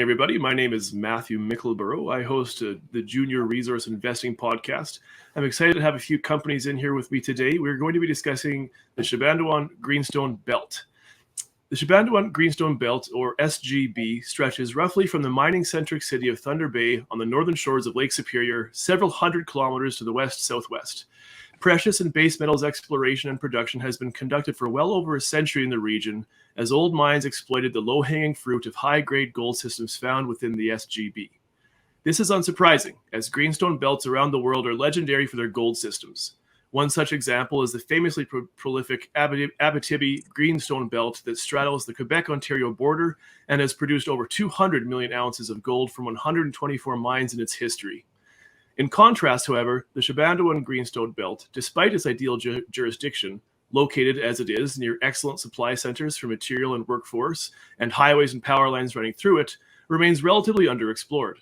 morning, everybody. My name is Matthew Mickleborough. I host the Junior Resource Investing Podcast. I'm excited to have a few companies in here with me today. We're going to be discussing the Shebandowan Greenstone Belt. The Shebandowan Greenstone Belt, or SGB, stretches roughly from the mining-centric city of Thunder Bay on the northern shores of Lake Superior, several hundred kilometers to the west-southwest. Precious and base metals exploration and production has been conducted for well over a century in the region, as old mines exploited the low-hanging fruit of high-grade gold systems found within the SGB. This is unsurprising, as greenstone belts around the world are legendary for their gold systems. One such example is the famously prolific Abitibi Greenstone Belt that straddles the Quebec-Ontario border and has produced over 200 million ounces of gold from 124 mines in its history. In contrast, however, the Shebandowan Greenstone Belt, despite its ideal jurisdiction, located as it is near excellent supply centers for material and workforce, and highways and power lines running through it, remains relatively underexplored.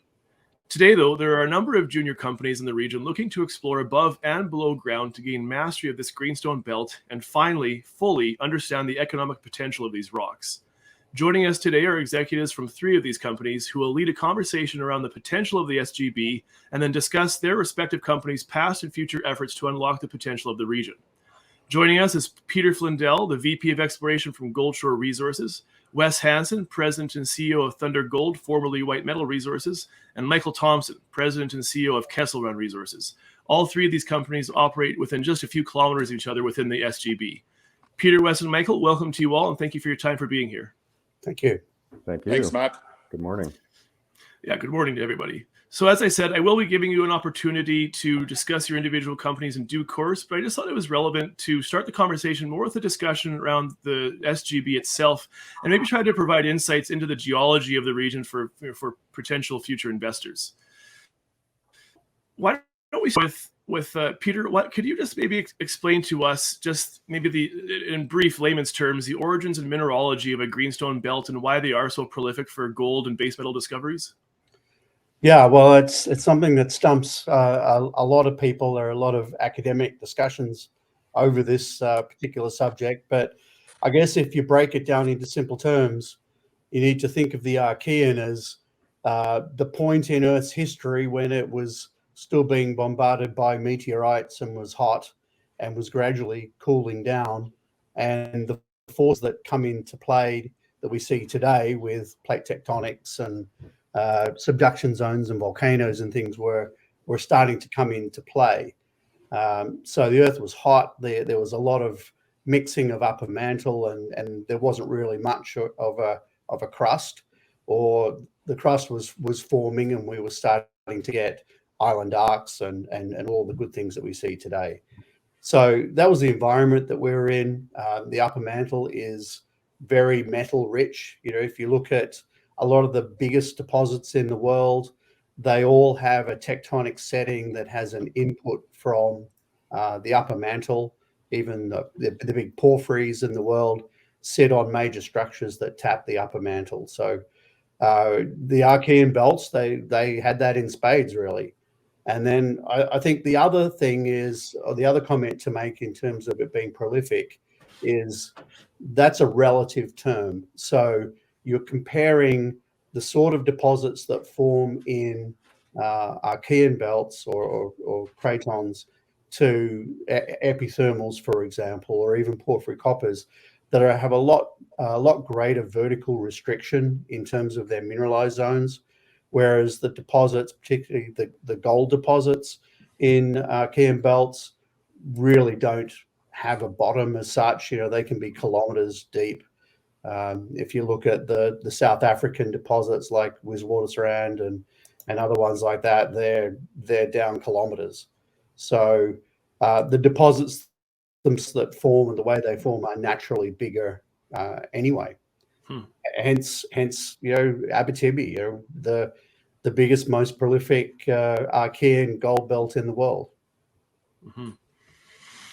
Today, though, there are a number of junior companies in the region looking to explore above and below ground to gain mastery of this greenstone belt and finally, fully understand the economic potential of these rocks. Joining us today are executives from 3 of these companies who will lead a conversation around the potential of the SGB and then discuss their respective companies' past and future efforts to unlock the potential of the region. Joining us is Peter Flindell, the VP of Exploration from Goldshore Resources, Wes Hansen, President and CEO of Thunder Gold, formerly White Metal Resources, and Michael Thompson, President and CEO of Kessel Run Resources. All 3 of these companies operate within just a few kilometers of each other within the SGB. Peter, Wes, and Michael, welcome to you all, and thank you for your time for being here. Thank you. Thank you. Thanks, Matt. Good morning. Yeah, good morning to everybody. So as I said, I will be giving you an opportunity to discuss your individual companies in due course, but I just thought it was relevant to start the conversation more with a discussion around the SGB itself and maybe try to provide insights into the geology of the region for potential future investors. Why don't we start with Peter? What could you just maybe explain to us, just maybe in brief layman's terms, the origins and mineralogy of a greenstone belt and why they are so prolific for gold and base metal discoveries? Yeah, well, it's something that stumps a lot of people. There are a lot of academic discussions over this particular subject, but I guess if you break it down into simple terms, you need to think of the Archean as the point in Earth's history when it was still being bombarded by meteorites and was hot and was gradually cooling down. And the forces that come into play that we see today with plate tectonics and subduction zones and volcanoes and things were starting to come into play. So the Earth was hot. There was a lot of mixing of upper mantle, and there wasn't really much of a crust, or the crust was forming, and we were starting to get island arcs and all the good things that we see today. So that was the environment that we were in. The upper mantle is very metal rich. You know, if you look at a lot of the biggest deposits in the world, they all have a tectonic setting that has an input from the upper mantle. Even the big porphyries in the world sit on major structures that tap the upper mantle. So the Archean belts, they had that in spades, really. And then I think the other thing is, or the other comment to make in terms of it being prolific, is that's a relative term. So you're comparing the sort of deposits that form in Archean belts or cratons to epithermals, for example, or even porphyry coppers that have a lot greater vertical restriction in terms of their mineralized zones, whereas the deposits, particularly the gold deposits in Archean belts, really don't have a bottom as such. You know, they can be kilometers deep. If you look at the South African deposits like Witwatersrand and other ones like that, they're down kilometers. So the deposits that form and the way they form are naturally bigger anyway. Hence, you know, Abitibi, you know, the biggest, most prolific Archean gold belt in the world. Mm-hmm.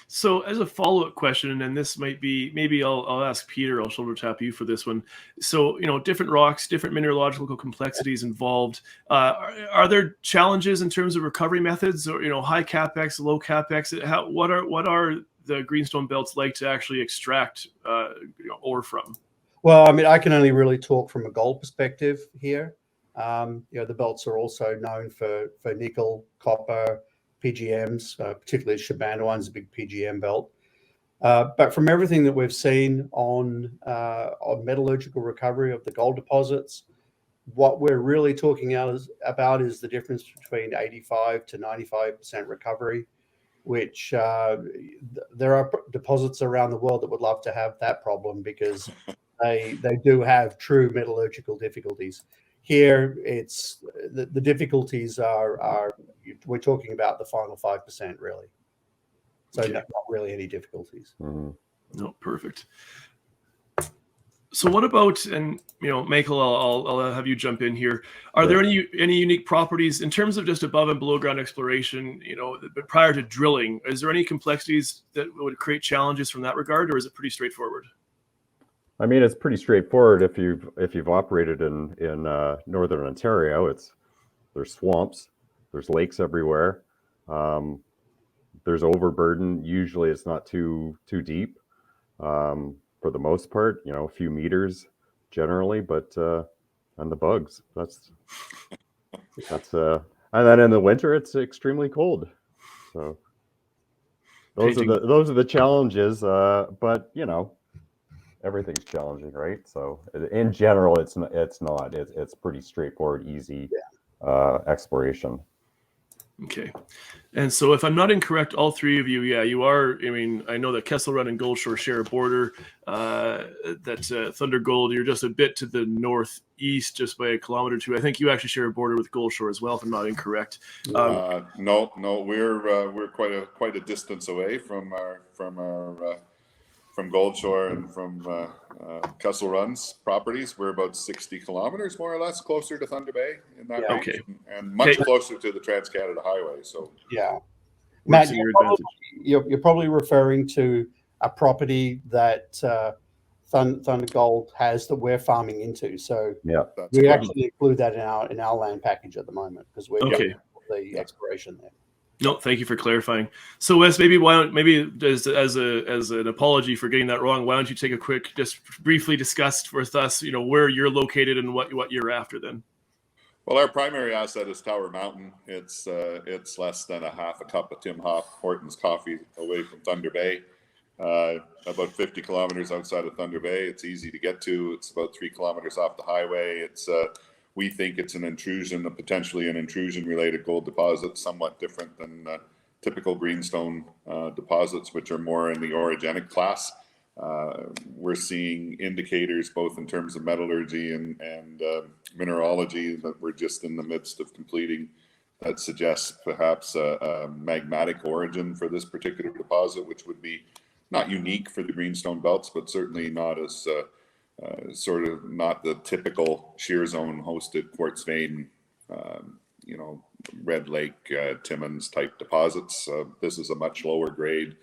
So as a follow-up question, and this might be, maybe I'll ask Peter, I'll shoulder tap you for this one. So, you know, different rocks, different mineralogical complexities involved. Are there challenges in terms of recovery methods, or, you know, high capex, low capex? What are the greenstone belts like to actually extract ore from? Well, I mean, I can only really talk from a gold perspective here. The belts are also known for nickel, copper, PGMs, particularly Shebandowan is a big PGM belt. But from everything that we've seen on metallurgical recovery of the gold deposits, what we're really talking about is the difference between 85 to 95% recovery, which there are deposits around the world that would love to have that problem because they do have true metallurgical difficulties. Here, it's the difficulties are we're talking about the final 5% really. So Okay. not really any difficulties. Mm-hmm. No, perfect. So what about, and Michael, I'll have you jump in here. Are there any unique properties in terms of just above and below ground exploration? But prior to drilling, is there any complexities that would create challenges from that regard, or is it pretty straightforward? I mean, it's pretty straightforward if you've operated in northern Ontario. There's swamps, there's lakes everywhere. There's overburden. Usually, it's not too deep. For the most part, a few meters generally, but and the bugs. That's and then in the winter it's extremely cold. So those are the challenges. But everything's challenging, right? So in general, it's not. It's pretty straightforward, easy exploration. Okay. And so if I'm not incorrect, all three of you, you are. I mean, I know that Kessel Run and Gold Shore share a border. That Thunder Gold, you're just a bit to the northeast, just by a kilometer or two. I think you actually share a border with Gold Shore as well, if I'm not incorrect. No, we're quite a distance away from Gold Shore and from Kessel Run's properties. We're about 60 kilometers, more or less, closer to Thunder Bay in that range, and much closer to the Trans-Canada Highway. So Matt, you're probably referring to a property that Thunder Gold has that we're farming into. So we actually include that in our land package at the moment because we're doing the exploration there. No, thank you for clarifying. So Wes, maybe as an apology for getting that wrong, why don't you take a quick, just briefly discuss with us, where you're located and what you're after then. Well, our primary asset is Tower Mountain. It's less than a half a cup of Tim Hortons coffee away from Thunder Bay. About 50 kilometers outside of Thunder Bay. It's easy to get to. It's about 3 kilometers off the highway. We think it's potentially an intrusion-related gold deposit, somewhat different than typical Greenstone deposits, which are more in the orogenic class. We're seeing indicators both in terms of metallurgy and mineralogy that we're just in the midst of completing that suggests perhaps a magmatic origin for this particular deposit, which would be not unique for the Greenstone belts, but certainly not as not the typical shear zone hosted quartz vein, Red Lake, Timmins type deposits. This is a much lower grade,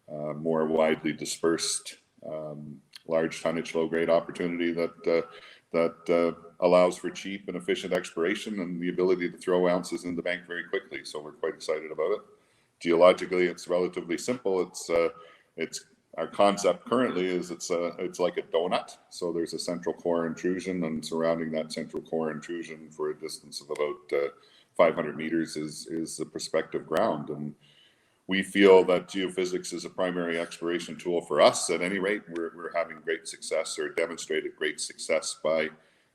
more widely dispersed, large tonnage, low grade opportunity that allows for cheap and efficient exploration and the ability to throw ounces in the bank very quickly. So we're quite excited about it. Geologically, it's relatively simple. Our concept currently is it's like a donut. So there's a central core intrusion, and surrounding that central core intrusion for a distance of about 500 meters is the prospective ground. And we feel that geophysics is a primary exploration tool for us. At any rate, we're having great success, or demonstrated great success, by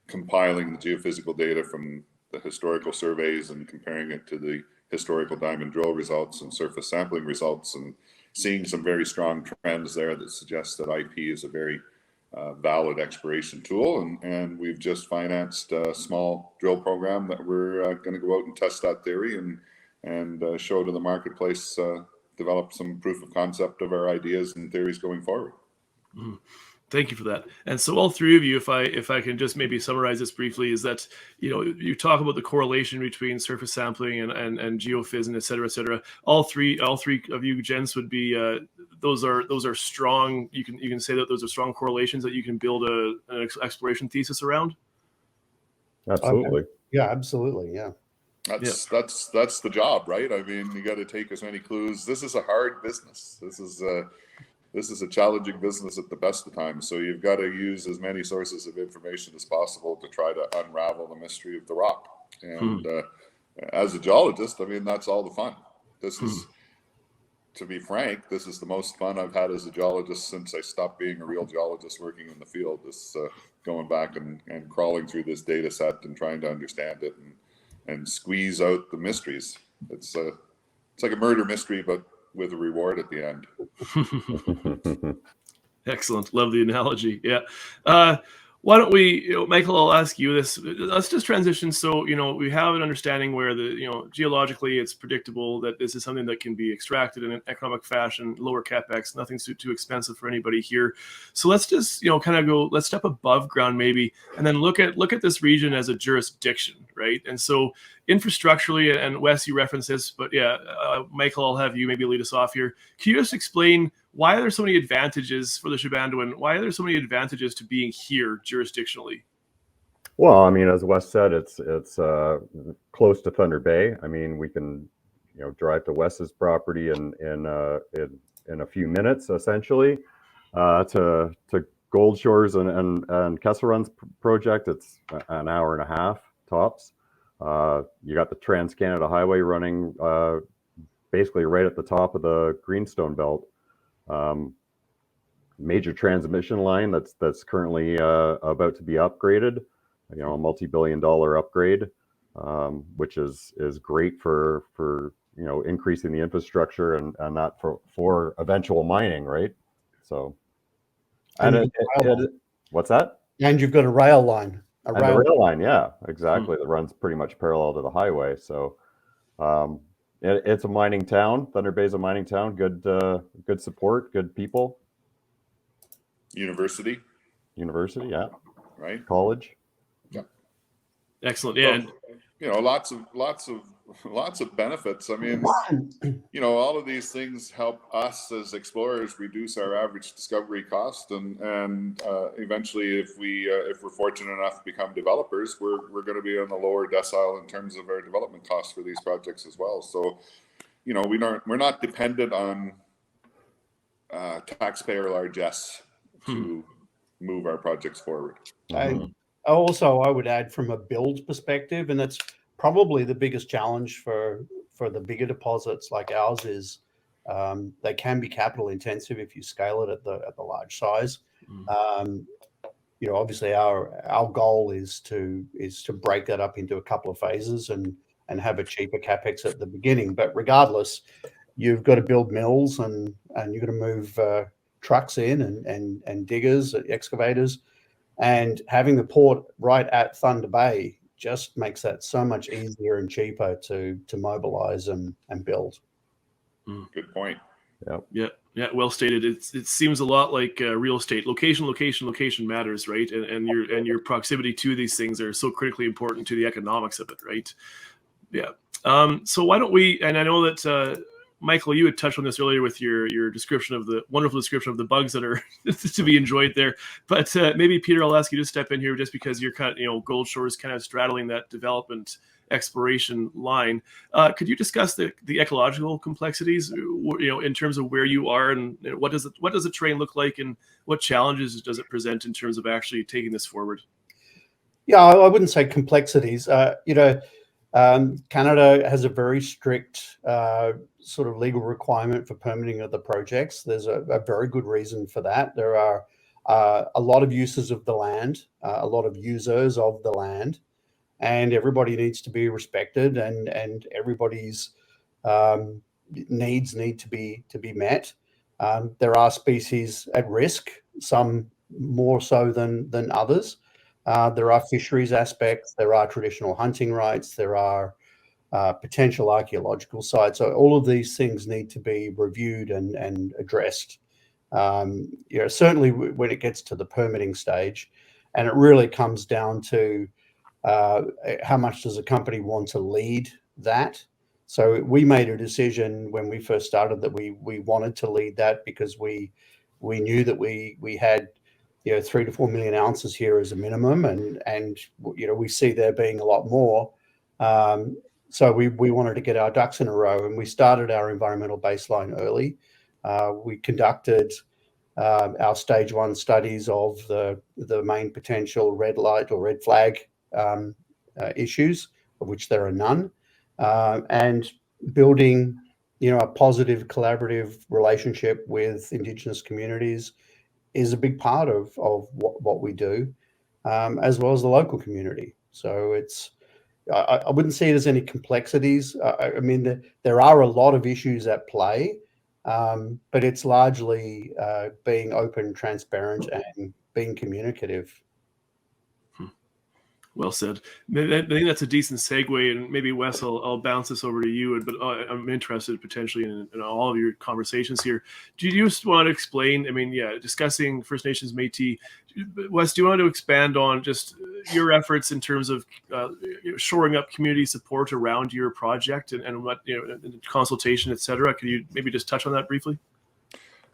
compiling the geophysical data from the historical surveys and comparing it to the historical diamond drill results and surface sampling results, and seeing some very strong trends there that suggest that IP is a very valid exploration tool. And we've just financed a small drill program that we're going to go out and test that theory and show to the marketplace, develop some proof of concept of our ideas and theories going forward. Mm-hmm. Thank you for that. And so all three of you, if I can just maybe summarize this briefly, is that, you talk about the correlation between surface sampling and geophys and et cetera. All three of you gents would be, those are strong. You can say that those are strong correlations that you can build an exploration thesis around. Absolutely. Okay. Yeah, absolutely. Yeah. That's the job, right? I mean, you got to take as many clues. This is a hard business. This is this is a challenging business at the best of times. So you've got to use as many sources of information as possible to try to unravel the mystery of the rock. And as a geologist, I mean, that's all the fun. This is, to be frank, this is the most fun I've had as a geologist since I stopped being a real geologist working in the field. This going back and crawling through this data set and trying to understand it and squeeze out the mysteries. It's like a murder mystery, but with a reward at the end. Excellent. Love the analogy. Yeah. Why don't we, Michael, I'll ask you this. Let's just transition. So, we have an understanding where geologically it's predictable that this is something that can be extracted in an economic fashion, lower CapEx, nothing too expensive for anybody here. So let's just, let's step above ground maybe, and then look at this region as a jurisdiction, right? And so infrastructurally, and Wes, you referenced this, but yeah, Michael, I'll have you maybe lead us off here. Can you just explain why are there so many advantages for the Shebandowan? Why are there so many advantages to being here jurisdictionally? Well, I mean, as Wes said, it's close to Thunder Bay. I mean, we can, drive to Wes's property in a few minutes, essentially. To Gold Shores and Kesselrun's project, it's an hour and a half tops. You got the Trans-Canada Highway running basically right at the top of the Greenstone belt. Major transmission line that's currently about to be upgraded, a multi-billion-dollar upgrade, which is great for increasing the infrastructure and that for eventual mining, right? So, what's that? And you've got a rail line. A rail line, yeah, exactly. That runs pretty much parallel to the highway. So, it's a mining town. Thunder Bay is a mining town. Good support, good people. University, yeah. Right. College. Yeah. Excellent. Yeah. So, lots of benefits. I mean, all of these things help us as explorers reduce our average discovery cost, and eventually, if we're fortunate enough to become developers, we're going to be on the lower decile in terms of our development costs for these projects as well. So, we're not dependent on taxpayer largesse to move our projects forward. I would add from a build perspective, and that's probably the biggest challenge for the bigger deposits like ours is they can be capital intensive if you scale it at the large size. Obviously our goal is to break that up into a couple of phases and have a cheaper capex at the beginning. But regardless, you've got to build mills and you've got to move trucks in and diggers, excavators, and having the port right at Thunder Bay just makes that so much easier and cheaper to mobilize and build. Good point. Yeah. Well stated. It seems a lot like real estate. Location matters, right? And your proximity to these things are so critically important to the economics of it, right? Yeah. So why don't we? And I know that Michael, you had touched on this earlier with your description of the wonderful description of the bugs that are to be enjoyed there. But maybe Peter, I'll ask you to step in here just because you're kind of, Gold Shores kind of straddling that development exploration line. Could you discuss the ecological complexities, in terms of where you are and what does the terrain look like and what challenges does it present in terms of actually taking this forward? Yeah, I wouldn't say complexities. Canada has a very strict sort of legal requirement for permitting of the projects. There's a very good reason for that. There are a lot of uses of the land, a lot of users of the land, and everybody needs to be respected, and everybody's needs need to be met. There are species at risk, some more so than others. There are fisheries aspects, there are traditional hunting rights, there are potential archaeological sites. So all of these things need to be reviewed and addressed. Certainly when it gets to the permitting stage, and it really comes down to how much does a company want to lead that. So we made a decision when we first started that we wanted to lead that because we knew that we had 3 to 4 million ounces here as a minimum, and we see there being a lot more. So we wanted to get our ducks in a row, and we started our environmental baseline early. We conducted our stage 1 studies of the main potential red light or red flag issues, of which there are none, and building, a positive collaborative relationship with Indigenous communities is a big part of what we do, as well as the local community. So I wouldn't see it as any complexities. I mean, there are a lot of issues at play, but it's largely being open, transparent, and being communicative. Well said. I think that's a decent segue, and maybe Wes, I'll bounce this over to you. But I'm interested potentially in all of your conversations here. Do you just want to explain? I mean, discussing First Nations, Métis. Wes, do you want to expand on just your efforts in terms of shoring up community support around your project and what consultation, etc.? Can you maybe just touch on that briefly?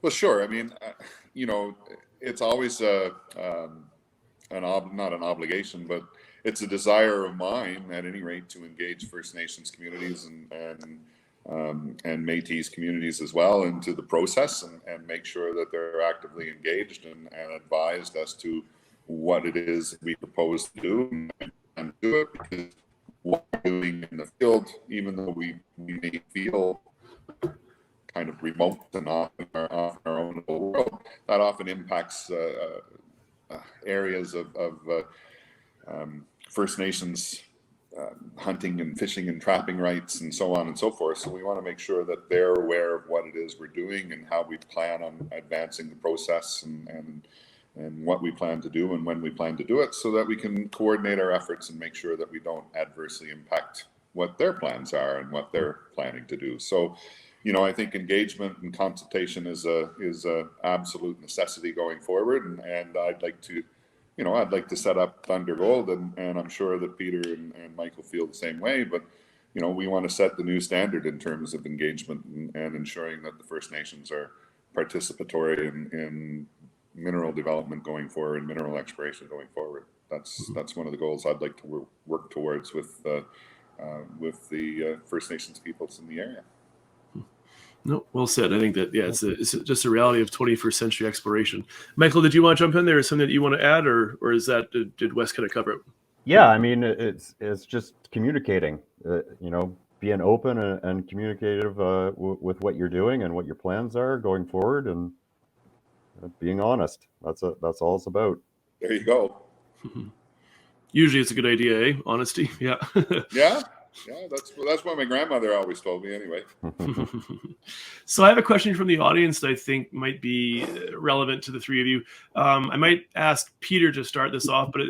Well, sure. I mean, it's always not an obligation, but it's a desire of mine, at any rate, to engage First Nations communities and Métis communities as well into the process and make sure that they're actively engaged and advised as to what it is we propose to do and do it. Because what we're doing in the field, even though we may feel kind of remote and off in our own little world, that often impacts areas of First Nations hunting and fishing and trapping rights and so on and so forth. So we want to make sure that they're aware of what it is we're doing and how we plan on advancing the process and what we plan to do and when we plan to do it, so that we can coordinate our efforts and make sure that we don't adversely impact what their plans are and what they're planning to do. So, I think engagement and consultation is a absolute necessity going forward, and I'd like to set up Thunder Gold, and I'm sure that Peter and Michael feel the same way, but we want to set the new standard in terms of engagement and ensuring that the First Nations are participatory in mineral development going forward and mineral exploration going forward. That's one of the goals I'd like to work towards with the First Nations peoples in the area. No, well said. I think that it's just a reality of 21st century exploration. Michael, did you want to jump in there? Is something that you want to add, or is that did Wes kind of cover it? Yeah, I mean, it's just communicating. Being open and communicative with what you're doing and what your plans are going forward, and being honest. That's all it's about. There you go. Usually, it's a good idea, eh? Honesty. Yeah. Yeah, that's what my grandmother always told me anyway. So I have a question from the audience that I think might be relevant to the three of you. I might ask Peter to start this off, but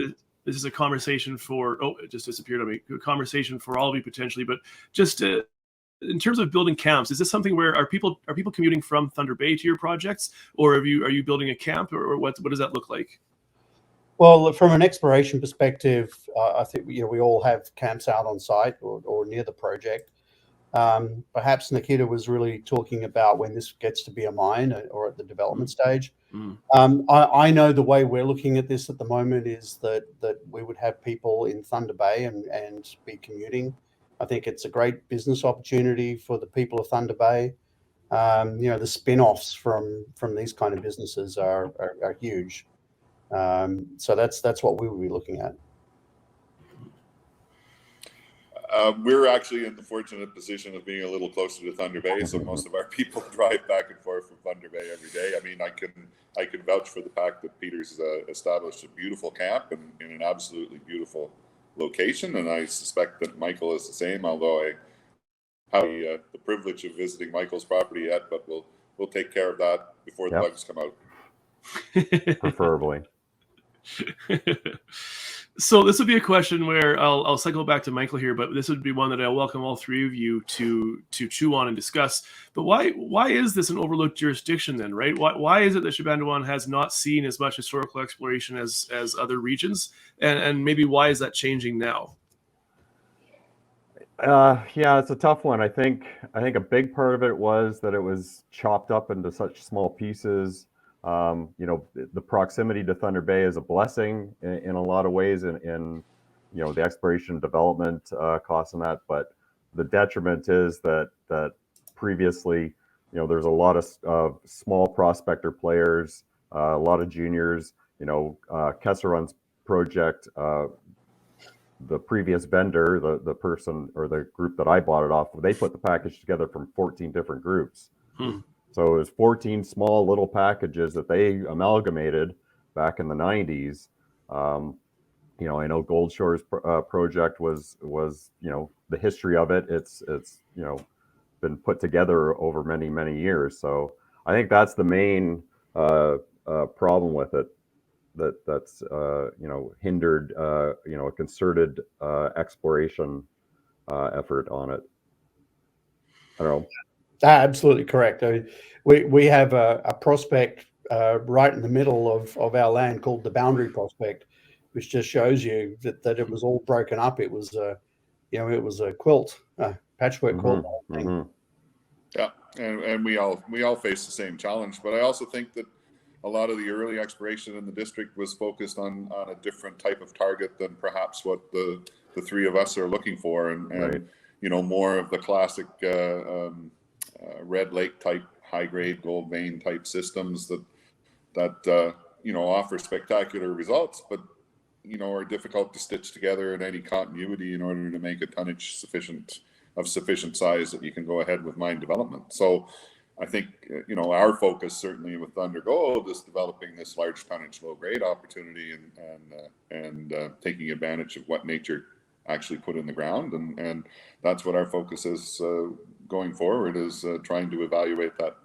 this is a conversation for, it just disappeared on me, a conversation for all of you potentially, but just in terms of building camps, is this something where are people commuting from Thunder Bay to your projects, or are you building a camp, or what does that look like? Well, from an exploration perspective, I think we all have camps out on site or near the project. Perhaps Nikita was really talking about when this gets to be a mine or at the development stage. I know the way we're looking at this at the moment is that we would have people in Thunder Bay and be commuting. I think it's a great business opportunity for the people of Thunder Bay. The spin-offs from these kind of businesses are huge. So that's what we will be looking at. We're actually in the fortunate position of being a little closer to Thunder Bay, so most of our people drive back and forth from Thunder Bay every day. I mean, I can vouch for the fact that Peter's established a beautiful camp in an absolutely beautiful location, and I suspect that Michael is the same. Although I have the privilege of visiting Michael's property yet, but we'll take care of that before the bugs come out. Preferably. So this would be a question where I'll cycle back to Michael here, but this would be one that I welcome all three of you to chew on and discuss. But why is this an overlooked jurisdiction then, right? Why is it that Shebandowan has not seen as much historical exploration as other regions, and maybe why is that changing now? Yeah, it's a tough one. I think a big part of it was that it was chopped up into such small pieces. The proximity to Thunder Bay is a blessing in a lot of ways in the exploration and development costs and that, but the detriment is that previously there's a lot of small prospector players, a lot of juniors. Kesserun's project, the previous vendor, the person or the group that I bought it off, they put the package together from 14 different groups. So it was 14 small little packages that they amalgamated back in the 90s. I know Gold Shore's project was the history of it. It's been put together over many, many years. So I think that's the main problem with it. That's hindered a concerted exploration effort on it. I don't know. Absolutely correct. I mean, we have a prospect right in the middle of our land called the Boundary Prospect, which just shows you that it was all broken up. It was it was a quilt, patchwork quilt. Yeah, and we all face the same challenge. But I also think that a lot of the early exploration in the district was focused on a different type of target than perhaps what the three of us are looking for, and Right. More of the classic Red Lake type high grade gold vein type systems that offer spectacular results, but are difficult to stitch together in any continuity in order to make a tonnage sufficient size that you can go ahead with mine development. So I think our focus certainly with Thunder Gold is developing this large tonnage low grade opportunity and taking advantage of what nature actually put in the ground, and that's what our focus is going forward, is trying to evaluate that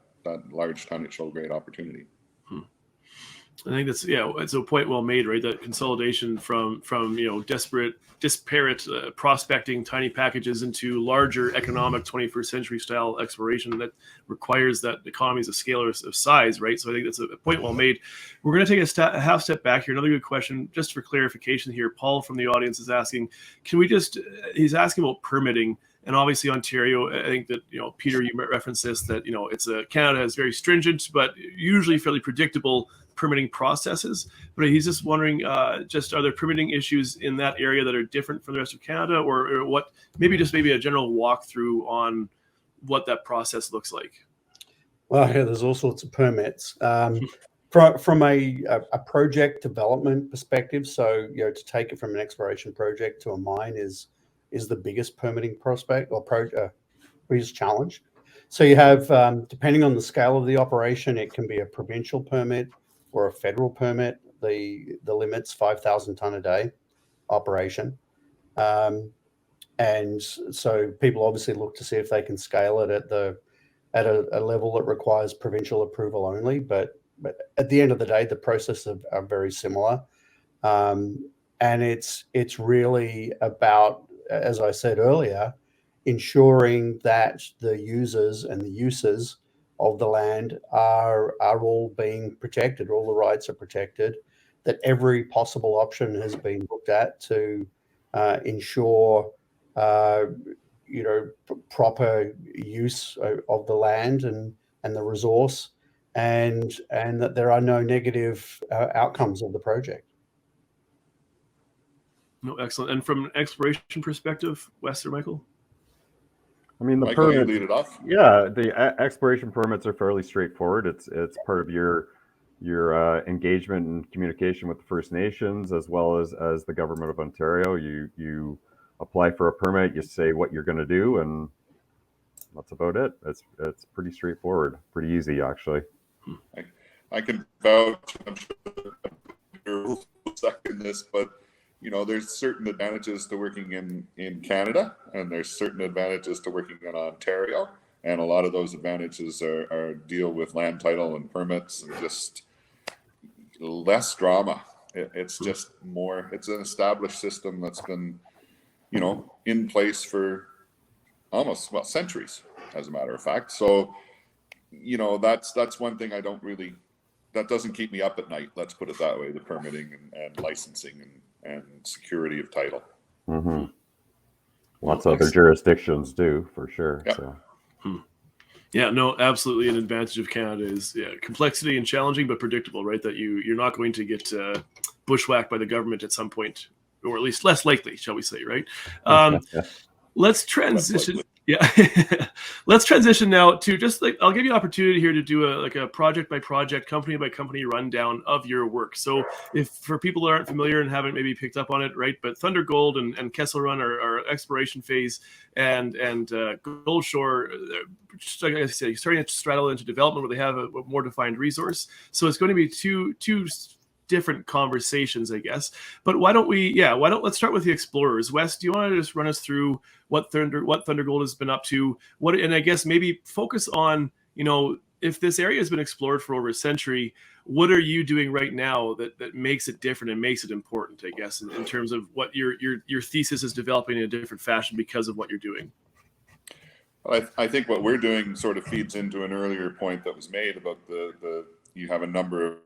large tonnage low grade opportunity. I think it's a point well made, right? That consolidation from disparate prospecting tiny packages into larger economic 21st century style exploration that requires that economies of scale or of size, right? So I think that's a point well made. We're going to take a half step back here. Another good question, just for clarification here. Paul from the audience is asking, he's asking about permitting. And obviously Ontario, I think that, Peter, you referenced this, that, Canada has very stringent, but usually fairly predictable permitting processes. But he's just wondering, are there permitting issues in that area that are different from the rest of Canada, or what, maybe a general walkthrough on what that process looks like? Well, yeah, there's all sorts of permits. From a project development perspective, so to take it from an exploration project to a mine is the biggest permitting prospect or biggest challenge. So you have, depending on the scale of the operation, it can be a provincial permit or a federal permit. The limit's 5,000 ton a day operation, and so people obviously look to see if they can scale it at a level that requires provincial approval only. But at the end of the day, the processes are very similar, and it's really about, as I said earlier, ensuring that the users and the uses of the land are all being protected, all the rights are protected, that every possible option has been looked at to ensure proper use of the land and the resource, and that there are no negative outcomes of the project. No, excellent. And from an exploration perspective, Wes or Michael? I mean, the Michael, you permits, lead it off. Yeah, the exploration permits are fairly straightforward. It's part of your engagement and communication with the First Nations as well as the government of Ontario. You apply for a permit, you say what you're going to do, and that's about it. It's pretty straightforward, pretty easy actually. I can vouch. I'm sure you'll second this, but there's certain advantages to working in Canada, and there's certain advantages to working in Ontario, and a lot of those advantages are deal with land title and permits and just less drama. It's just more. It's an established system that's been, in place for almost centuries, as a matter of fact. So, that's one thing that doesn't keep me up at night. Let's put it that way: the permitting and licensing and security of title. Mm-hmm. Lots of other jurisdictions do, for sure. Yep. So. Yeah, no, absolutely. An advantage of Canada is complexity and challenging, but predictable, right? That you're not going to get bushwhacked by the government at some point, or at least less likely, shall we say, right? Let's transition. Yeah. Let's transition now to just like, I'll give you an opportunity here to do a project by project, company by company rundown of your work. So if for people who aren't familiar and haven't maybe picked up on it, right, but Thunder Gold and Kessel Run are exploration phase, and Gold Shore, like I say, starting to straddle into development where they have a more defined resource. So it's going to be two different conversations, I guess. But let's start with the explorers. Wes, do you want to just run us through what Thunder Gold has been up to? And I guess maybe focus on, if this area has been explored for over a century, what are you doing right now that makes it different and makes it important, I guess, in terms of what your thesis is developing in a different fashion because of what you're doing? Well, I think what we're doing sort of feeds into an earlier point that was made about you have a number of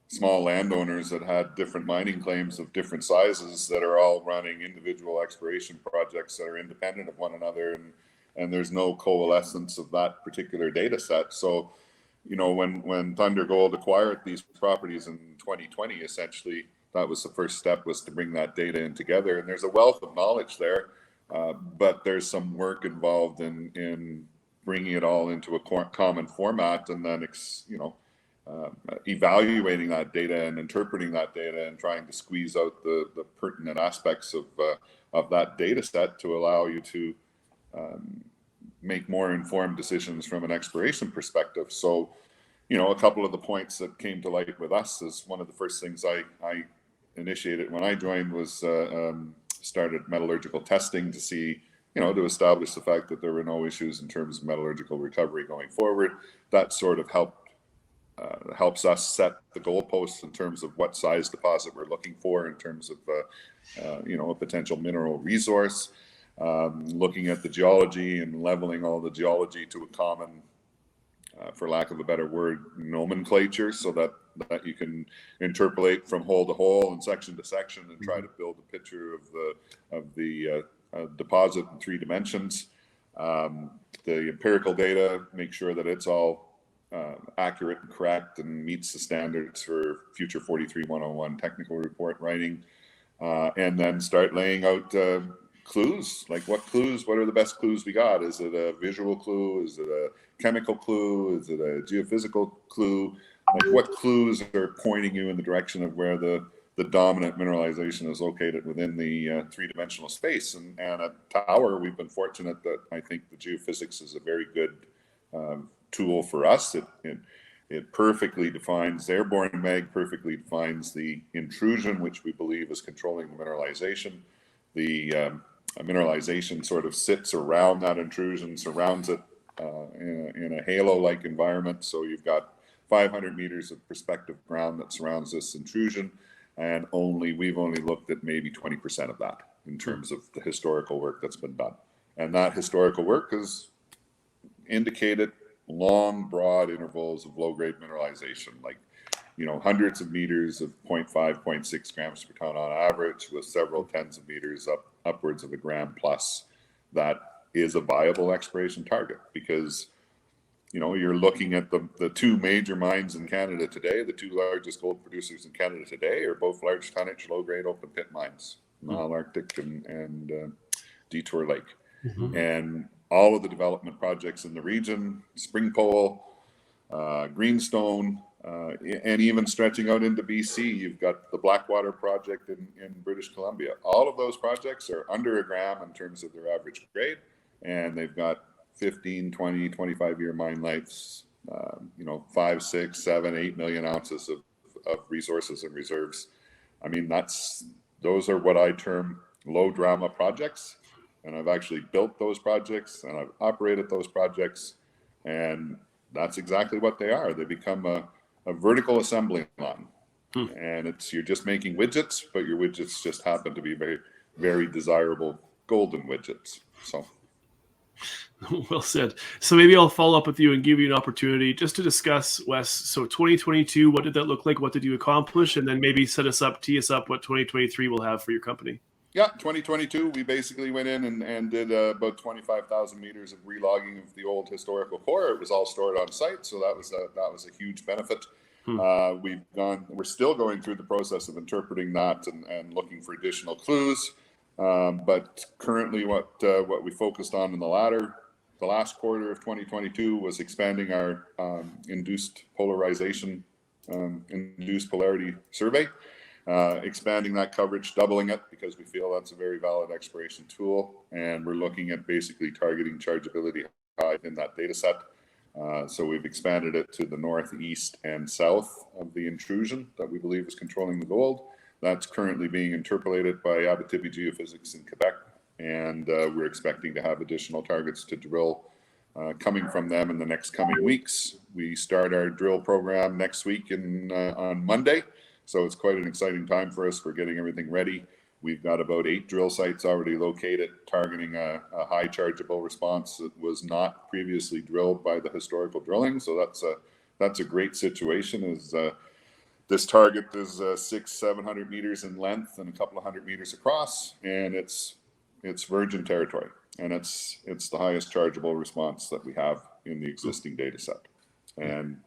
small landowners that had different mining claims of different sizes that are all running individual exploration projects that are independent of one another, and there's no coalescence of that particular data set. So, when Thunder Gold acquired these properties in 2020, essentially, that was the first step, was to bring that data in together. And there's a wealth of knowledge there, but there's some work involved in bringing it all into a common format, and then, evaluating that data and interpreting that data and trying to squeeze out the pertinent aspects of that data set to allow you to make more informed decisions from an exploration perspective. So, a couple of the points that came to light with us is one of the first things I initiated when I joined was started metallurgical testing to see, to establish the fact that there were no issues in terms of metallurgical recovery going forward. That sort of helps us set the goalposts in terms of what size deposit we're looking for in terms of, a potential mineral resource, looking at the geology and leveling all the geology to a common, for lack of a better word, nomenclature, so that you can interpolate from hole to hole and section to section and try to build a picture of the deposit in 3 dimensions. The empirical data, make sure that it's all accurate and correct and meets the standards for future 43-101 technical report writing, and then start laying out clues. Like, what are the best clues we got? Is it a visual clue? Is it a chemical clue? Is it a geophysical clue? Like, what clues are pointing you in the direction of where the dominant mineralization is located within the 3-dimensional space? And at Tower, we've been fortunate that I think the geophysics is a very good tool for us. It perfectly defines airborne mag, perfectly defines the intrusion, which we believe is controlling the mineralization. The mineralization sort of sits around that intrusion, surrounds it in a halo-like environment. So you've got 500 meters of prospective ground that surrounds this intrusion, and we've only looked at maybe 20% of that in terms of the historical work that's been done. And that historical work has indicated long, broad intervals of low-grade mineralization, like, hundreds of meters of 0.5, 0.6 grams per ton on average, with several tens of meters upwards of a gram plus. That is a viable exploration target, because, you're looking at the 2 major mines in Canada today. The 2 largest gold producers in Canada today are both large tonnage, low-grade open pit mines, Mile Arctic and Detour Lake. Mm-hmm. And all of the development projects in the region, Springpole, Greenstone, and even stretching out into BC, you've got the Blackwater project in British Columbia. All of those projects are under a gram in terms of their average grade, and they've got 15, 20, 25-year mine lives, 5, 6, 7, 8 million ounces of resources and reserves. I mean, those are what I term low drama projects. And I've actually built those projects, and I've operated those projects, and that's exactly what they are. They become a vertical assembly line, and you're just making widgets, but your widgets just happen to be very, very desirable golden widgets. So, well said. So maybe I'll follow up with you and give you an opportunity just to discuss, Wes. So 2022, what did that look like? What did you accomplish? And then maybe tee us up what 2023 will have for your company. Yeah, 2022, we basically went in and did about 25,000 meters of relogging of the old historical core. It was all stored on site, so that was a huge benefit. We're still going through the process of interpreting that and looking for additional clues. But currently, what we focused on in the latter the last quarter of 2022 was expanding our induced polarization, induced polarity survey, expanding that coverage, doubling it, because we feel that's a very valid exploration tool. And we're looking at basically targeting chargeability high in that data set. So we've expanded it to the northeast and south of the intrusion that we believe is controlling the gold. That's currently being interpolated by Abitibi Geophysics in Quebec, and we're expecting to have additional targets to drill coming from them in the next coming weeks. We start our drill program next week on Monday, so it's quite an exciting time for us. We're getting everything ready. We've got about 8 drill sites already located, targeting a high chargeable response that was not previously drilled by the historical drilling. So that's a great situation. This target is 600-700 meters in length and a couple of 100 meters across, and it's virgin territory, and it's the highest chargeable response that we have in the existing data set. And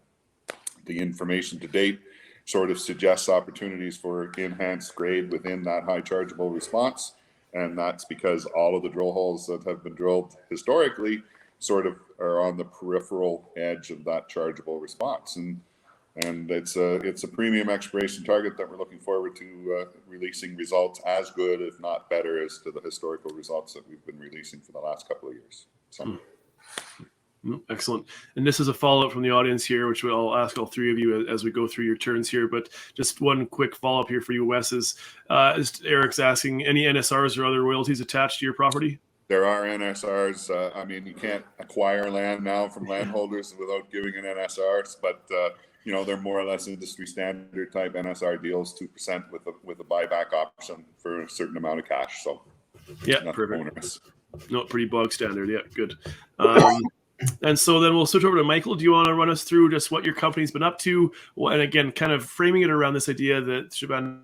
the information to date sort of suggests opportunities for enhanced grade within that high chargeable response. And that's because all of the drill holes that have been drilled historically sort of are on the peripheral edge of that chargeable response. And it's a premium exploration target that we're looking forward to releasing results as good, if not better, as to the historical results that we've been releasing for the last couple of years. So. Excellent. And this is a follow-up from the audience here, which I'll ask all three of you as we go through your turns here. But just one quick follow-up here for you, Wes, is Eric's asking, any NSRs or other royalties attached to your property? There are NSRs. I mean, you can't acquire land now from landholders without giving an NSR, but you know, they're more or less industry standard type NSR deals, 2% with a buyback option for a certain amount of cash. So yeah, perfect. Onerous. No, pretty bog standard. Yeah, good. And so then we'll switch over to Michael. Do you want to run us through just what your company's been up to? Well, and again, kind of framing it around this idea that Shebandowan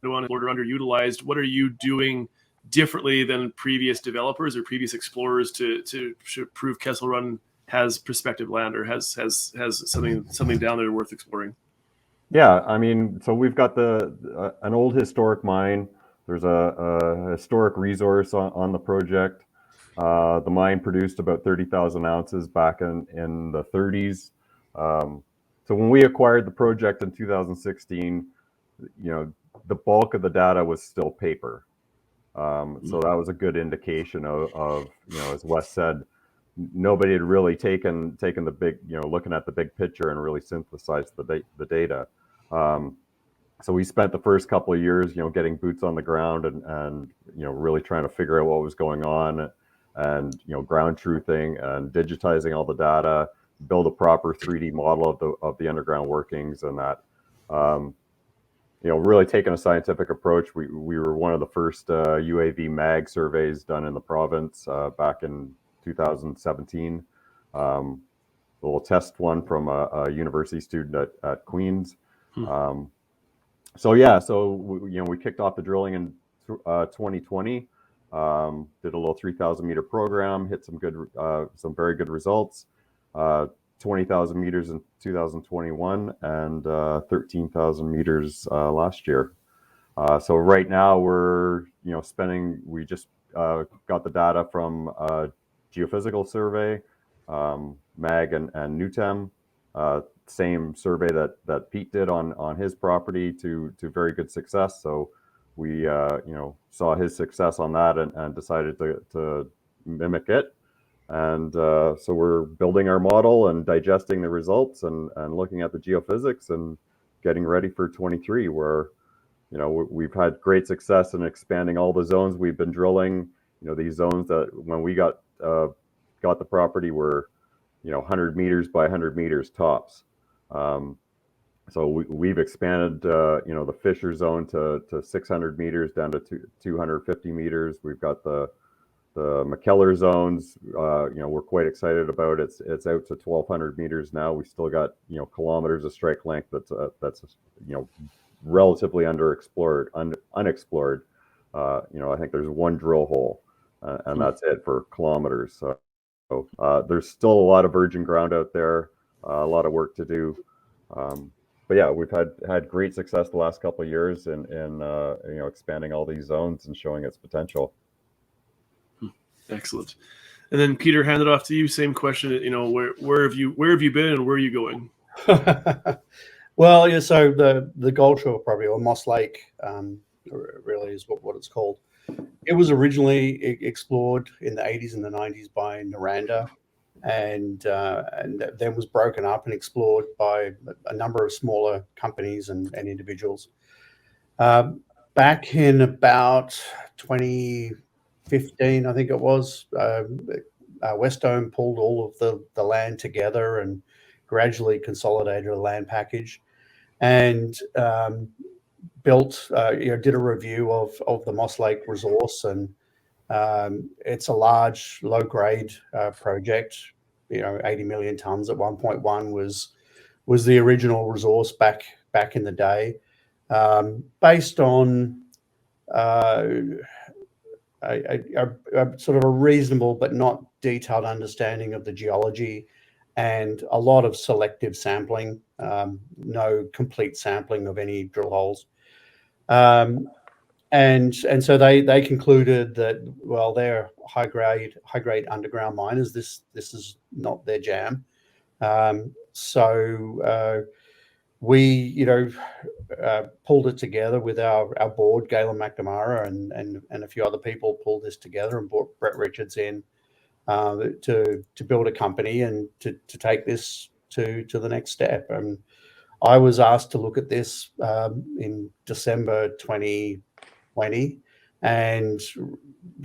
is underutilized. What are you doing differently than previous developers or previous explorers to prove Kessel Run has prospective land or has something down there worth exploring? Yeah, I mean, so we've got an old historic mine. There's a historic resource on the project. The mine produced about 30,000 ounces back in the 30s. So when we acquired the project in 2016, you know, the bulk of the data was still paper. So that was a good indication of you know, as Wes said, nobody had really taken the big, you know, looking at the big picture and really synthesized the data. So we spent the first couple of years, you know, getting boots on the ground and you know, really trying to figure out what was going on, and you know, ground truthing and digitizing all the data, build a proper 3D model of the underground workings, and that you know, really taking a scientific approach. We were one of the first UAV mag surveys done in the province back in 2017. A little test one from a university student at Queen's. So yeah, so you know, we kicked off the drilling in 2020. Did a little 3,000 meter program, hit some very good results. 20,000 meters in 2021 and 13,000 meters last year. So right now we're, you know, we just got the data from geophysical survey, MAG and NUTEM, same survey that Pete did on his property to very good success. So we you know, saw his success on that and decided to mimic it. And so we're building our model and digesting the results and looking at the geophysics and getting ready for 23, where, you know, we've had great success in expanding all the zones we've been drilling. You know, these zones that when we got the property were, you know, 100 meters by 100 meters tops. So we've expanded, you know, the Fisher zone to 600 meters down to 250 meters. We've got the McKellar zones, you know, we're quite excited about. It's out to 1,200 meters now. We still got, you know, kilometers of strike length that's you know, relatively unexplored. You know, I think there's one drill hole, and that's it for kilometers. So there's still a lot of virgin ground out there, a lot of work to do. But yeah, we've had great success the last couple of years in you know, expanding all these zones and showing its potential. Excellent. And then Peter, hand it off to you. Same question. Where have you been and where are you going? Well, yeah. So the Gold Shore property, or Moss Lake, really is what it's called. It was originally explored in the 80s and the 90s by Noranda, and then was broken up and explored by a number of smaller companies and individuals. Back in about 2015, I think it was, Westone pulled all of the land together and gradually consolidated a land package, and built, did a review of the Moss Lake resource, and it's a large, low-grade project. 80 million tons at 1.1 was the original resource back in the day, based on a sort of a reasonable but not detailed understanding of the geology, and a lot of selective sampling, no complete sampling of any drill holes. And so they concluded that, well, they're high grade underground miners. This is not their jam. So we pulled it together with our board. Galen McNamara and a few other people pulled this together and brought Brett Richards in to build a company and to take this to the next step. And I was asked to look at this in December 2020 and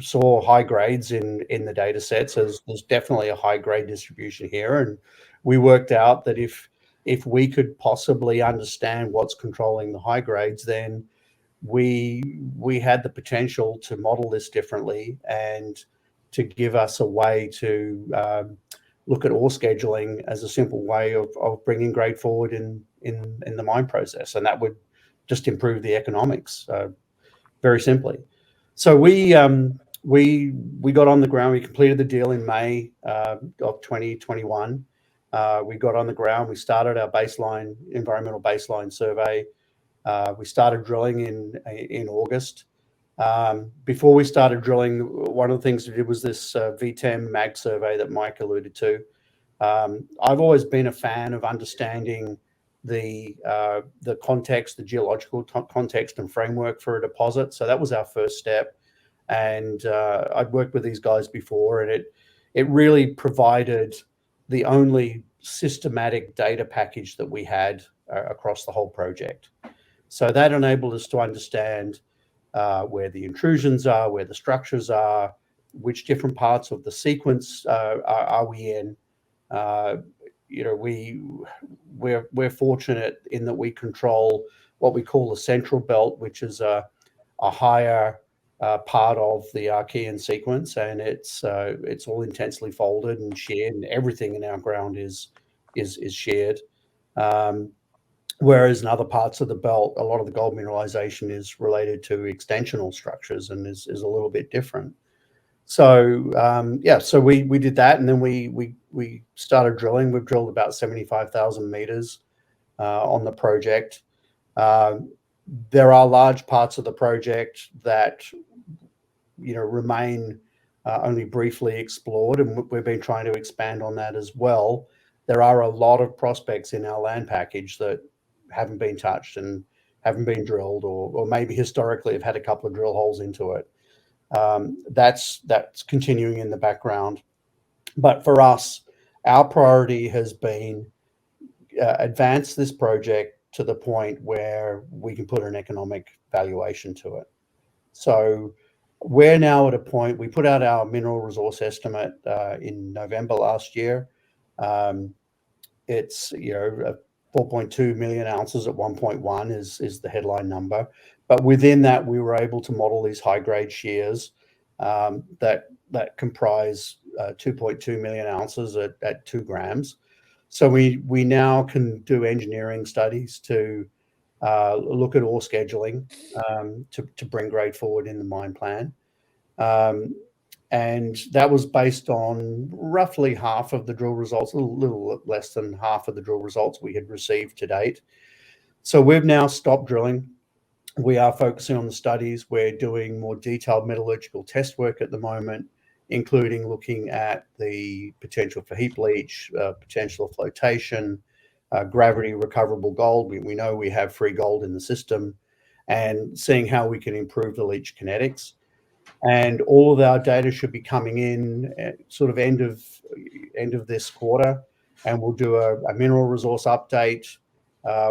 saw high grades in the data sets. There's definitely a high grade distribution here, and we worked out that if we could possibly understand what's controlling the high grades, then we had the potential to model this differently and to give us a way to look at ore scheduling as a simple way of bringing grade forward in the mine process, and that would just improve the economics very simply. So we got on the ground. We completed the deal in May of 2021. We got on the ground. We started our environmental baseline survey. We started drilling in August. Before we started drilling, one of the things we did was this VTEM mag survey that Mike alluded to. I've always been a fan of understanding the context, the geological context and framework for a deposit. So that was our first step. And I'd worked with these guys before, and it really provided the only systematic data package that we had across the whole project. So that enabled us to understand where the intrusions are, where the structures are, which different parts of the sequence are we in. We're fortunate in that we control what we call the central belt, which is a higher part of the Archean sequence, and it's all intensely folded and sheared, and everything in our ground is sheared. Whereas in other parts of the belt, a lot of the gold mineralization is related to extensional structures and is a little bit different. So so we did that, and then we started drilling. We've drilled about 75,000 meters on the project. There are large parts of the project that remain only briefly explored, and we've been trying to expand on that as well. There are a lot of prospects in our land package that haven't been touched and haven't been drilled, or maybe historically have had a couple of drill holes into it. That's continuing in the background. But for us, our priority has been advance this project to the point where we can put an economic valuation to it. So we're now at a point, we put out our mineral resource estimate in November last year. It's 4.2 million ounces at 1.1 is the headline number. But within that, we were able to model these high-grade shears that comprise 2.2 million ounces at 2 grams. So we now can do engineering studies to look at ore scheduling to bring grade forward in the mine plan. And that was based on roughly half of the drill results, a little less than half of the drill results we had received to date. So we've now stopped drilling. We are focusing on the studies. We're doing more detailed metallurgical test work at the moment, including looking at the potential for heap leach, potential of flotation, gravity recoverable gold. We know we have free gold in the system, and seeing how we can improve the leach kinetics. And all of our data should be coming in at sort of end of this quarter, and we'll do a mineral resource update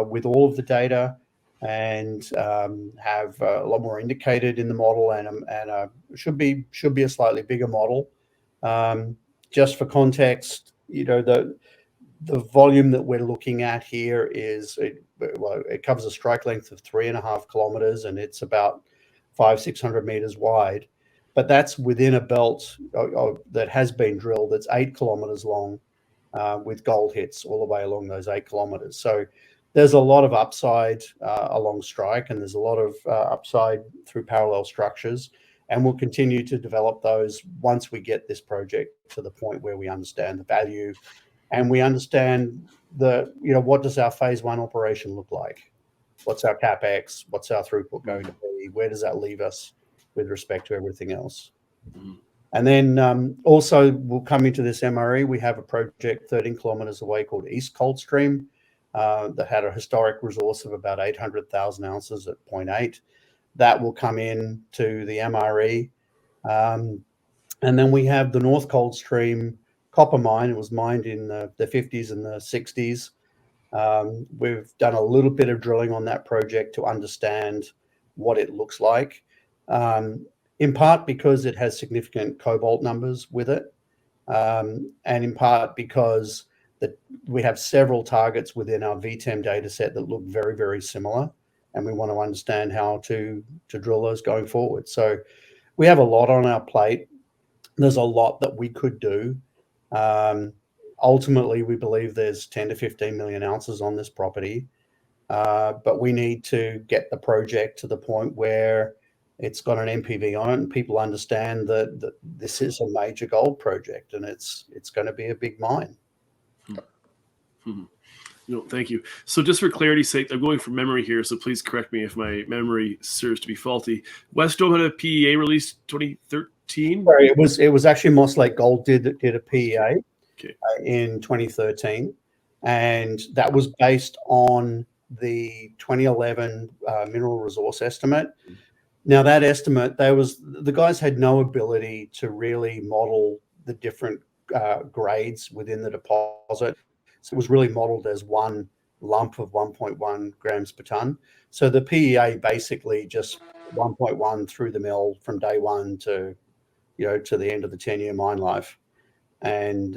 with all of the data, and have a lot more indicated in the model, and should be a slightly bigger model. Just for context, the volume that we're looking at here is it covers a strike length of 3.5 kilometers, and it's about 500-600 meters wide. But that's within a belt that has been drilled that's 8 kilometers long, with gold hits all the way along those 8 kilometers. So there's a lot of upside along strike, and there's a lot of upside through parallel structures. And we'll continue to develop those once we get this project to the point where we understand the value, and we understand what does our phase 1 operation look like? What's our CapEx? What's our throughput going to be? Where does that leave us with respect to everything else? Mm-hmm. And then also we'll come into this MRE. We have a project 13 kilometers away called East Cold Stream that had a historic resource of about 800,000 ounces at 0.8. That will come in to the MRE. And then we have the North Cold Stream copper mine. It was mined in the 50s and the 60s. We've done a little bit of drilling on that project to understand what it looks like, in part because it has significant cobalt numbers with it, and in part because we have several targets within our VTEM data set that look very, very similar, and we want to understand how to drill those going forward. So we have a lot on our plate. There's a lot that we could do. Ultimately, we believe there's 10 to 15 million ounces on this property, but we need to get the project to the point where it's got an NPV on it, and people understand that this is a major gold project, and it's going to be a big mine. Mm-hmm. Thank you. So just for clarity's sake, I'm going from memory here, so please correct me if my memory serves to be faulty. Wesdome had a PEA released 2013? Sorry, it was actually Moss Lake Gold did a PEA in 2013, and that was based on the 2011 mineral resource estimate. Now that estimate, the guys had no ability to really model the different grades within the deposit. So it was really modeled as one lump of 1.1 grams per ton. So the PEA basically just 1.1 through the mill from day one to the end of the 10-year mine life, and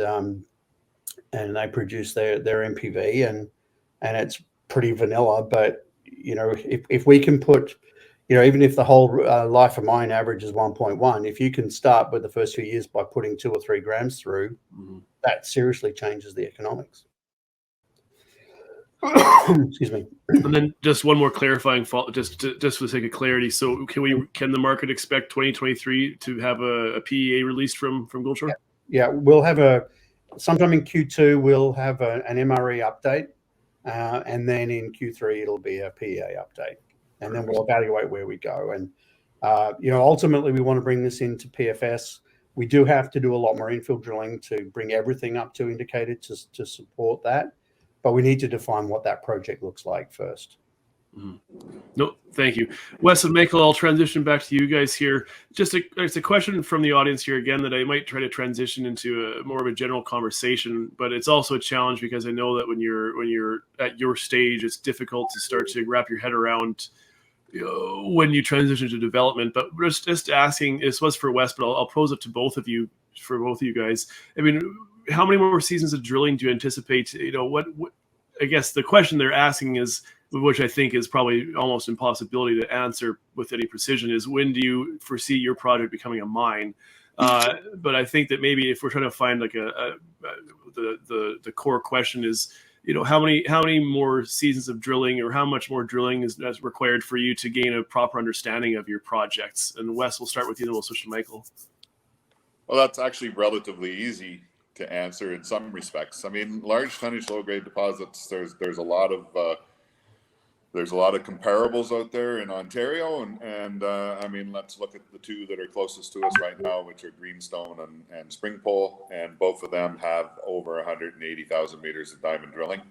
they produce their NPV, and it's pretty vanilla. But if we can put, even if the whole life of mine average is 1.1, if you can start with the first few years by putting 2 or 3 grams through, that seriously changes the economics. Excuse me. And then just one more clarifying fault, just for the sake of clarity. So can the market expect 2023 to have a PEA released from Goldshore? Yeah, we'll have sometime in Q2 we'll have an MRE update, and then in Q3 it'll be a PEA update, and then we'll evaluate where we go. And ultimately we want to bring this into PFS. We do have to do a lot more infill drilling to bring everything up to indicated to support that. But we need to define what that project looks like first. Mm-hmm. No, thank you. Wes and Michael, I'll transition back to you guys here. It's a question from the audience here again that I might try to transition into more of a general conversation, but it's also a challenge because I know that when you're at your stage, it's difficult to start to wrap your head around when you transition to development. But just asking, this was for Wes, but I'll pose it to both of you guys. I mean, how many more seasons of drilling do you anticipate? What I guess the question they're asking is, which I think is probably almost impossibility to answer with any precision, is when do you foresee your project becoming a mine? But I think that maybe if we're trying to find like the core question is, how many more seasons of drilling, or how much more drilling is required for you to gain a proper understanding of your projects? And Wes, we'll start with you, then we'll switch to Michael. Well, that's actually relatively easy to answer in some respects. I mean, large tonnage, low grade deposits, there's a lot of There's a lot of comparables out there in Ontario, and I mean, let's look at the two that are closest to us right now, which are Greenstone and Springpole, and both of them have over 180,000 meters of diamond drilling.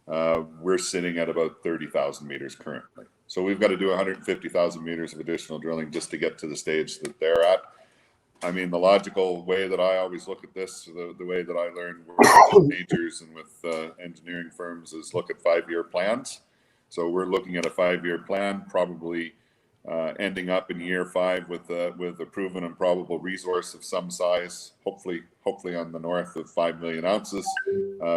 We're sitting at about 30,000 meters currently. So we've got to do 150,000 meters of additional drilling just to get to the stage that they're at. I mean, the logical way that I always look at this, the way that I learned with majors and with engineering firms, is look at 5-year plans. So we're looking at a 5-year plan, probably ending up in year 5 with a proven and probable resource of some size, hopefully on the north of 5 million ounces,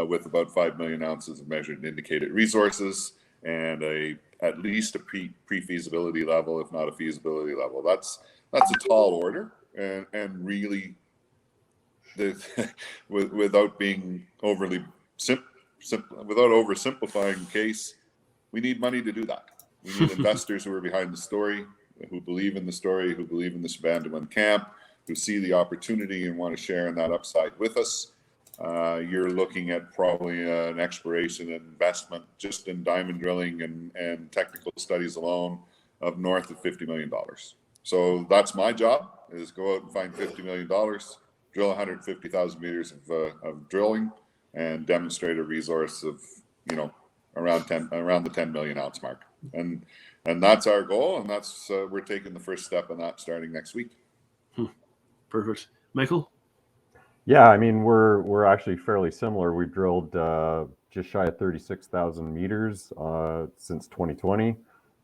with about 5 million ounces of measured and indicated resources, and at least a pre-feasibility level, if not a feasibility level. That's a tall order, and really, without being overly without oversimplifying the case, we need money to do that. We need investors who are behind the story, who believe in the story, who believe in the Shebandowan camp, who see the opportunity and want to share in that upside with us. You're looking at probably an exploration investment just in diamond drilling and technical studies alone of north of $50 million. So that's my job, is go out and find $50 million, drill 150,000 meters of drilling, and demonstrate a resource of, around the 10 million ounce mark. And that's our goal, and that's we're taking the first step in that starting next week. Perfect. Michael? Yeah, I mean, we're actually fairly similar. We've drilled just shy of 36,000 meters since 2020.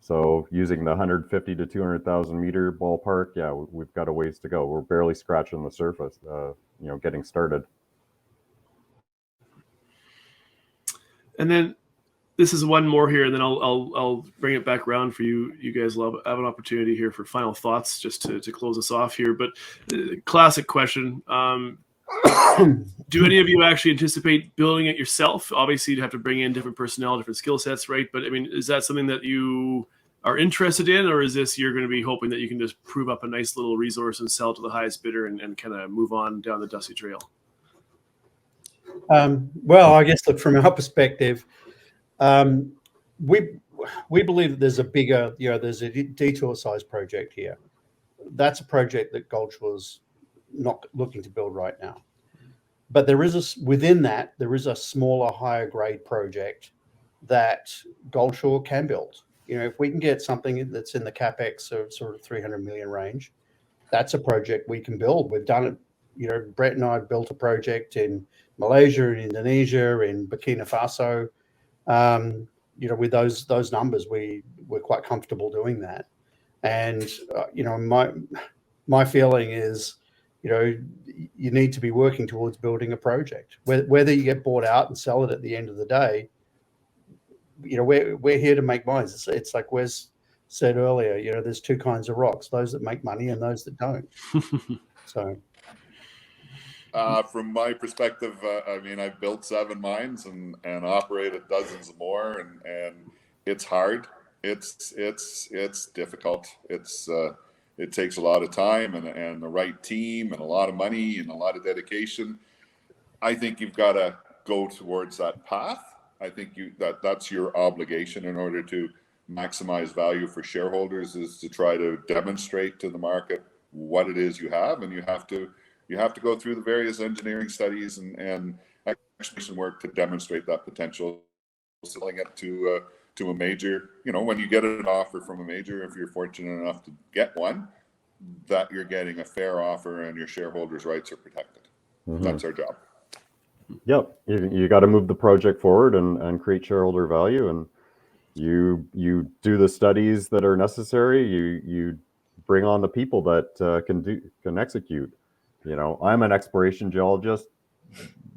So using the 150 to 200,000 meter ballpark, yeah, we've got a ways to go. We're barely scratching the surface, getting started. And then this is one more here, and then I'll bring it back around for you. You guys will have an opportunity here for final thoughts, just to close us off here. But classic question: do any of you actually anticipate building it yourself? Obviously, you'd have to bring in different personnel, different skill sets, right? But I mean, is that something that you are interested in, or is this you're going to be hoping that you can just prove up a nice little resource and sell to the highest bidder and kind of move on down the dusty trail? Well, I guess, look, from our perspective, we believe that there's a bigger, there's a detour size project here. That's a project that Goldshaw's not looking to build right now. But within that, there is a smaller, higher grade project that Goldshaw can build. If we can get something that's in the capex of sort of 300 million range, that's a project we can build. We've done it. Brett and I built a project in Malaysia, in Indonesia, in Burkina Faso. With those numbers, we're quite comfortable doing that. And my feeling is, you need to be working towards building a project. Whether you get bought out and sell it at the end of the day, we're here to make mines. It's like Wes said earlier. There's two kinds of rocks: those that make money and those that don't. So. From my perspective, I mean, I've built 7 mines and operated dozens more, and it's hard. It's difficult. It takes a lot of time and the right team and a lot of money and a lot of dedication. I think you've got to go towards that path. I think that's your obligation in order to maximize value for shareholders, is to try to demonstrate to the market what it is you have, and you have to go through the various engineering studies and exploration work to demonstrate that potential. Selling it to a major, when you get an offer from a major, if you're fortunate enough to get one, that you're getting a fair offer and your shareholders' rights are protected. Mm-hmm. That's our job. Yep, you got to move the project forward and create shareholder value, and you do the studies that are necessary. You bring on the people that can execute. I'm an exploration geologist.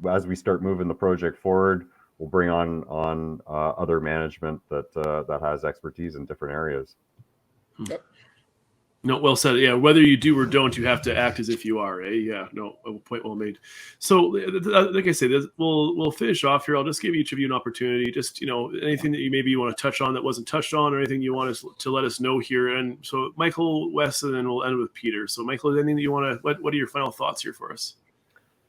As we start moving the project forward, we'll bring on other management that has expertise in different areas. Yep. No, well said. Yeah, whether you do or don't, you have to act as if you are. Yeah, no, point well made. So, like I said, we'll finish off here. I'll just give each of you an opportunity. Just anything that you want to touch on that wasn't touched on, or anything you want us to let us know here. And so, Michael, Wes, and then we'll end with Peter. So, Michael, is there anything that you want to? What are your final thoughts here for us?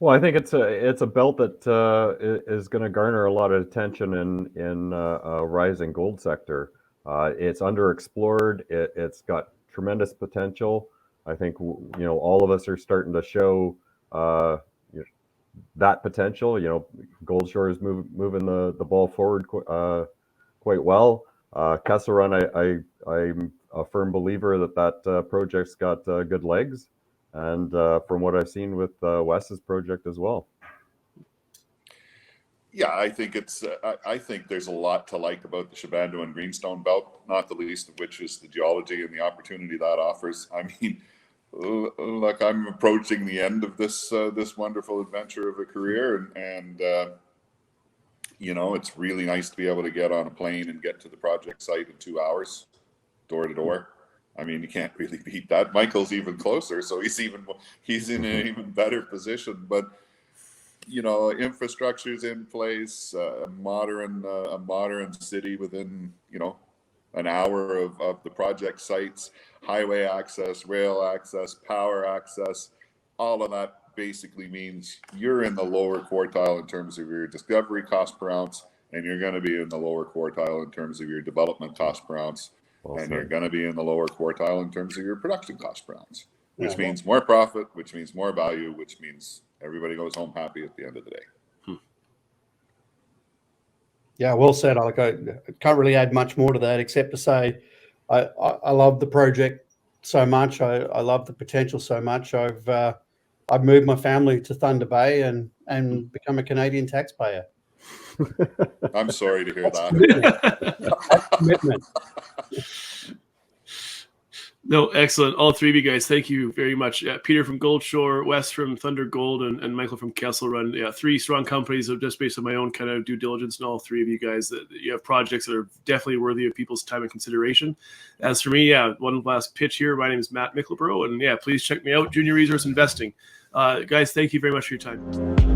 Well, I think it's a belt that is going to garner a lot of attention in a rising gold sector. It's underexplored. It's got tremendous potential. I think all of us are starting to show that potential. Gold Shore is moving the ball forward quite well. Kessel Run, I'm a firm believer that project's got good legs, and from what I've seen with Wes's project as well. Yeah, I think I think there's a lot to like about the Shebandowan Greenstone belt, not the least of which is the geology and the opportunity that offers. I mean, look, I'm approaching the end of this wonderful adventure of a career, and it's really nice to be able to get on a plane and get to the project site in 2 hours, door to door. I mean, you can't really beat that. Michael's even closer, so he's in an even better position. But infrastructure's in place, a modern city within an hour of the project sites, highway access, rail access, power access. All of that basically means you're in the lower quartile in terms of your discovery cost per ounce, and you're going to be in the lower quartile in terms of your development cost per ounce, and you're going to be in the lower quartile in terms of your production cost per ounce, which means more profit, which means more value, which means everybody goes home happy at the end of the day. Yeah, well said. I can't really add much more to that except to say I love the project so much. I love the potential so much. I've moved my family to Thunder Bay and become a Canadian taxpayer. I'm sorry to hear that. That's commitment. No, excellent. All three of you guys, thank you very much. Peter from Gold Shore, Wes from Thunder Gold, and Michael from Kessel Run. Yeah, three strong companies, just based on my own kind of due diligence, and all three of you guys, that you have projects that are definitely worthy of people's time and consideration. As for me, one last pitch here. My name is Matt Mickleborough, and please check me out, Junior Resource Investing. Guys, thank you very much for your time.